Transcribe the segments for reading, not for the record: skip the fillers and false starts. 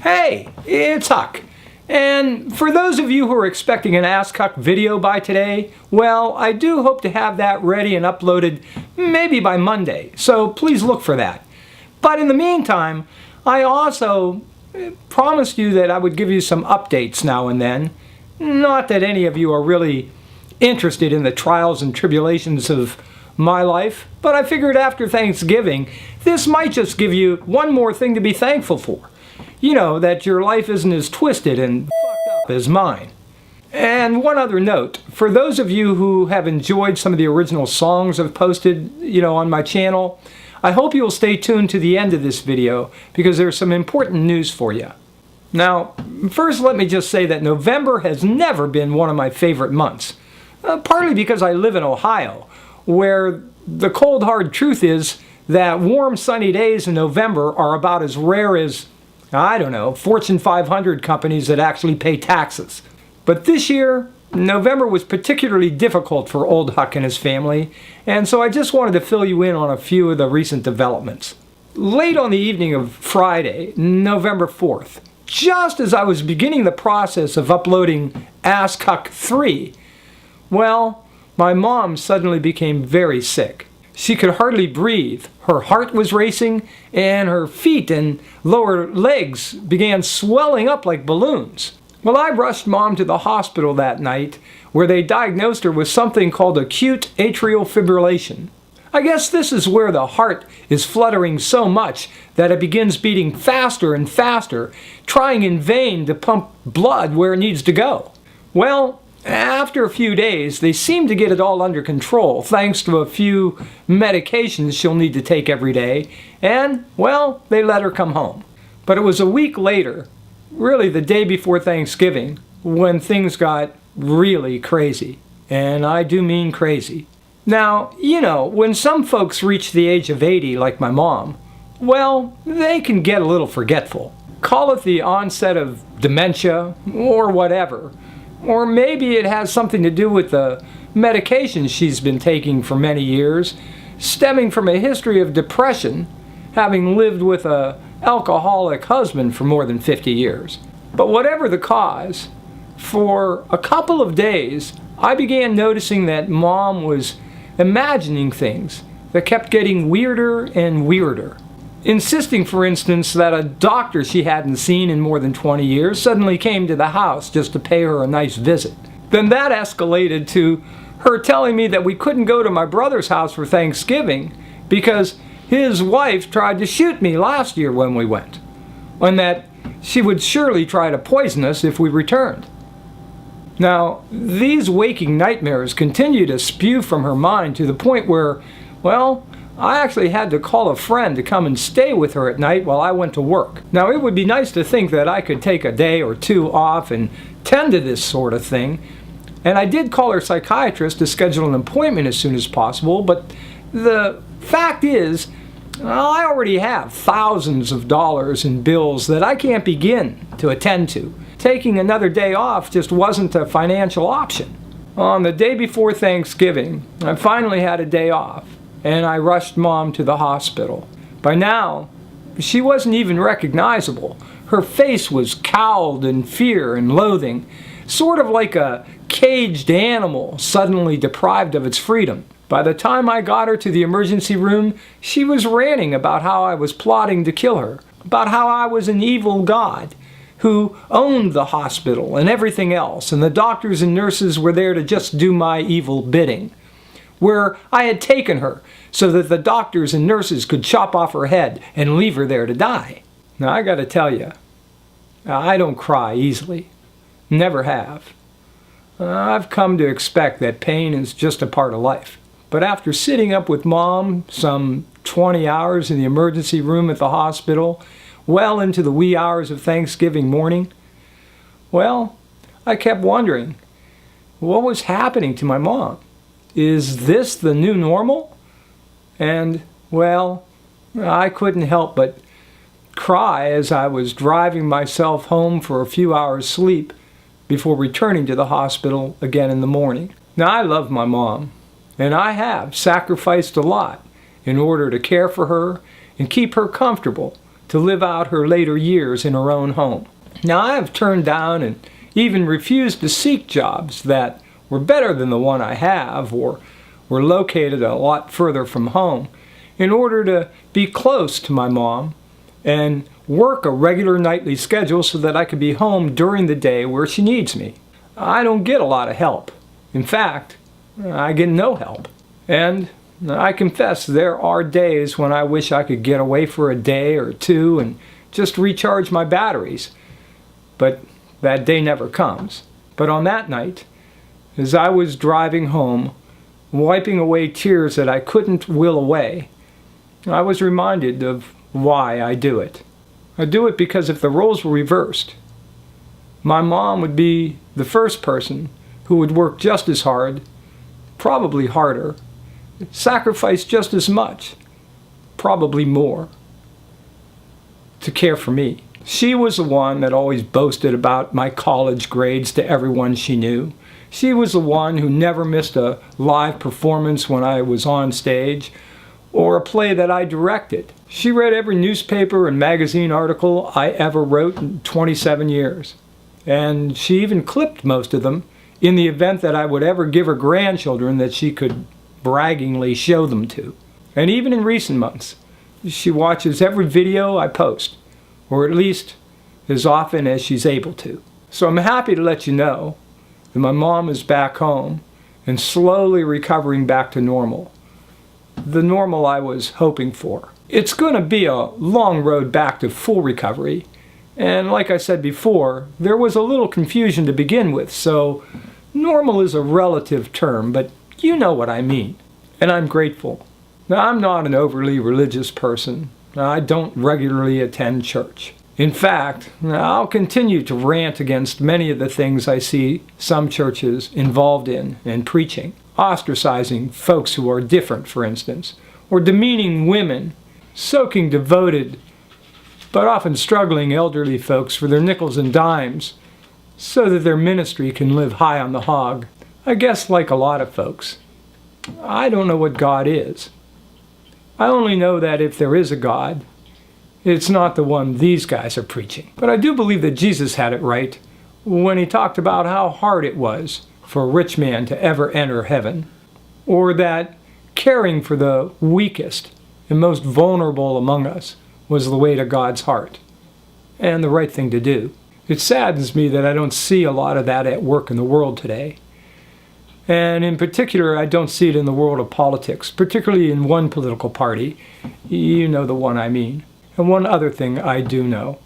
Hey, it's Huck. And for those of you who are expecting an Ask Huck video by today, well, I do hope to have that ready and uploaded maybe by Monday, so please look for that. But in the meantime, I also promised you that I would give you some updates now and then. Not that any of you are really interested in the trials and tribulations of my life, but I figured after Thanksgiving, this might just give you one more thing to be thankful for. You know, that your life isn't as twisted and fucked up as mine. And one other note, for those of you who have enjoyed some of the original songs I've posted, on my channel, I hope you'll stay tuned to the end of this video because there's some important news for you. Now, first let me just say that November has never been one of my favorite months. Partly because I live in Ohio, where the cold hard truth is that warm sunny days in November are about as rare as, I don't know, Fortune 500 companies that actually pay taxes. But this year, November was particularly difficult for old Huck and his family, and so I just wanted to fill you in on a few of the recent developments. Late on the evening of Friday, November 4th, just as I was beginning the process of uploading Ask Huck 3, well, my mom suddenly became very sick. She could hardly breathe, her heart was racing, and her feet and lower legs began swelling up like balloons. Well, I rushed Mom to the hospital that night, where they diagnosed her with something called acute atrial fibrillation. I guess this is where the heart is fluttering so much that it begins beating faster and faster, trying in vain to pump blood where it needs to go. Well, after a few days, they seemed to get it all under control, thanks to a few medications she'll need to take every day, and, well, they let her come home. But it was a week later, really the day before Thanksgiving, when things got really crazy. And I do mean crazy. Now, when some folks reach the age of 80, like my mom, well, they can get a little forgetful. Call it the onset of dementia, or whatever. Or maybe it has something to do with the medications she's been taking for many years, stemming from a history of depression, having lived with an alcoholic husband for more than 50 years. But whatever the cause, for a couple of days, I began noticing that Mom was imagining things that kept getting weirder and weirder. Insisting, for instance, that a doctor she hadn't seen in more than 20 years suddenly came to the house just to pay her a nice visit. Then that escalated to her telling me that we couldn't go to my brother's house for Thanksgiving because his wife tried to shoot me last year when we went, and that she would surely try to poison us if we returned. Now, these waking nightmares continue to spew from her mind to the point where, well, I actually had to call a friend to come and stay with her at night while I went to work. Now, it would be nice to think that I could take a day or two off and tend to this sort of thing, and I did call her psychiatrist to schedule an appointment as soon as possible, but the fact is, I already have thousands of dollars in bills that I can't begin to attend to. Taking another day off just wasn't a financial option. On the day before Thanksgiving, I finally had a day off, and I rushed Mom to the hospital. By now, she wasn't even recognizable. Her face was cowled in fear and loathing, sort of like a caged animal suddenly deprived of its freedom. By the time I got her to the emergency room, she was ranting about how I was plotting to kill her, about how I was an evil god who owned the hospital and everything else, and the doctors and nurses were there to just do my evil bidding, where I had taken her so that the doctors and nurses could chop off her head and leave her there to die. Now, I gotta tell you, I don't cry easily. Never have. I've come to expect that pain is just a part of life. But after sitting up with Mom some 20 hours in the emergency room at the hospital, well into the wee hours of Thanksgiving morning, well, I kept wondering, what was happening to my mom? Is this the new normal? And, well, I couldn't help but cry as I was driving myself home for a few hours' sleep before returning to the hospital again in the morning. Now, I love my mom, and I have sacrificed a lot in order to care for her and keep her comfortable to live out her later years in her own home. Now, I have turned down and even refused to seek jobs that were better than the one I have or were located a lot further from home in order to be close to my mom and work a regular nightly schedule so that I could be home during the day where she needs me. I don't get a lot of help. In fact, I get no help. And I confess there are days when I wish I could get away for a day or two and just recharge my batteries. But that day never comes. But on that night, as I was driving home, wiping away tears that I couldn't will away, I was reminded of why I do it. I do it because if the roles were reversed, my mom would be the first person who would work just as hard, probably harder, sacrifice just as much, probably more, to care for me. She was the one that always boasted about my college grades to everyone she knew. She was the one who never missed a live performance when I was on stage or a play that I directed. She read every newspaper and magazine article I ever wrote in 27 years. And she even clipped most of them in the event that I would ever give her grandchildren that she could braggingly show them to. And even in recent months, she watches every video I post, or at least as often as she's able to. So I'm happy to let you know that my mom is back home and slowly recovering back to normal. The normal I was hoping for. It's going to be a long road back to full recovery. And like I said before, there was a little confusion to begin with, so normal is a relative term, but you know what I mean. And I'm grateful. Now, I'm not an overly religious person. I don't regularly attend church. In fact, I'll continue to rant against many of the things I see some churches involved in and preaching. Ostracizing folks who are different, for instance, or demeaning women, soaking devoted but often struggling elderly folks for their nickels and dimes so that their ministry can live high on the hog. I guess like a lot of folks, I don't know what God is. I only know that if there is a God, it's not the one these guys are preaching. But I do believe that Jesus had it right when he talked about how hard it was for a rich man to ever enter heaven, or that caring for the weakest and most vulnerable among us was the way to God's heart, and the right thing to do. It saddens me that I don't see a lot of that at work in the world today. And in particular, I don't see it in the world of politics, particularly in one political party. You know the one I mean. And one other thing I do know,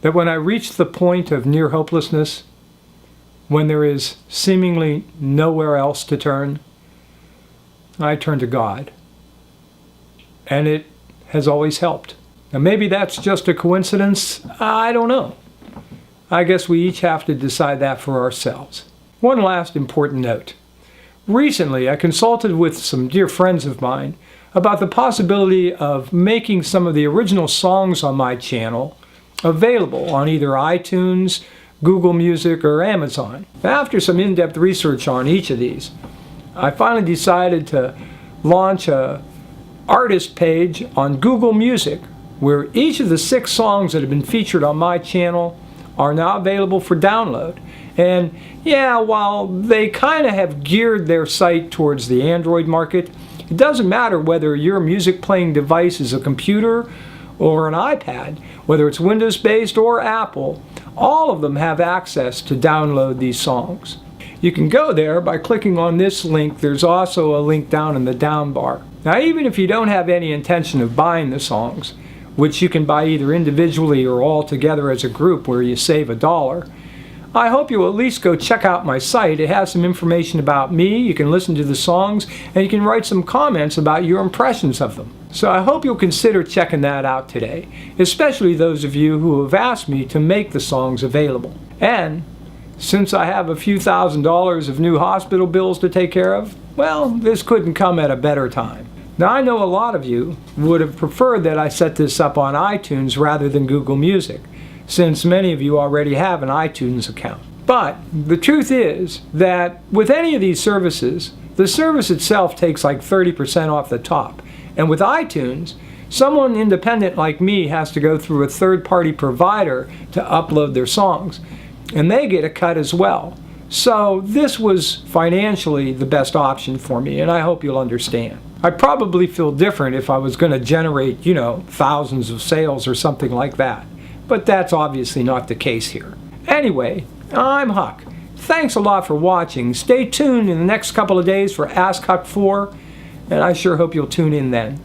that when I reach the point of near hopelessness, when there is seemingly nowhere else to turn, I turn to God. And it has always helped. Now maybe that's just a coincidence. I don't know. I guess we each have to decide that for ourselves. One last important note. Recently, I consulted with some dear friends of mine about the possibility of making some of the original songs on my channel available on either iTunes, Google Music, or Amazon. After some in-depth research on each of these, I finally decided to launch a artist page on Google Music where each of the 6 songs that have been featured on my channel are now available for download. And yeah, while they kind of have geared their site towards the Android market, it doesn't matter whether your music playing device is a computer or an iPad, whether it's Windows-based or Apple, all of them have access to download these songs. You can go there by clicking on this link. There's also a link down in the down bar. Now, even if you don't have any intention of buying the songs, which you can buy either individually or all together as a group where you save $1, I hope you'll at least go check out my site. It has some information about me. You can listen to the songs, and you can write some comments about your impressions of them. So I hope you'll consider checking that out today, especially those of you who have asked me to make the songs available. And since I have a few $1,000s of new hospital bills to take care of, well, this couldn't come at a better time. Now, I know a lot of you would have preferred that I set this up on iTunes rather than Google Music, since many of you already have an iTunes account. But the truth is that with any of these services, the service itself takes like 30% off the top. And with iTunes, Someone independent like me has to go through a third-party provider to upload their songs, and they get a cut as well. So this was financially the best option for me, and I hope you'll understand. I'd probably feel different if I was going to generate, thousands of sales or something like that. But that's obviously not the case here. Anyway, I'm Huck. Thanks a lot for watching. Stay tuned in the next couple of days for Ask Huck 4, and I sure hope you'll tune in then.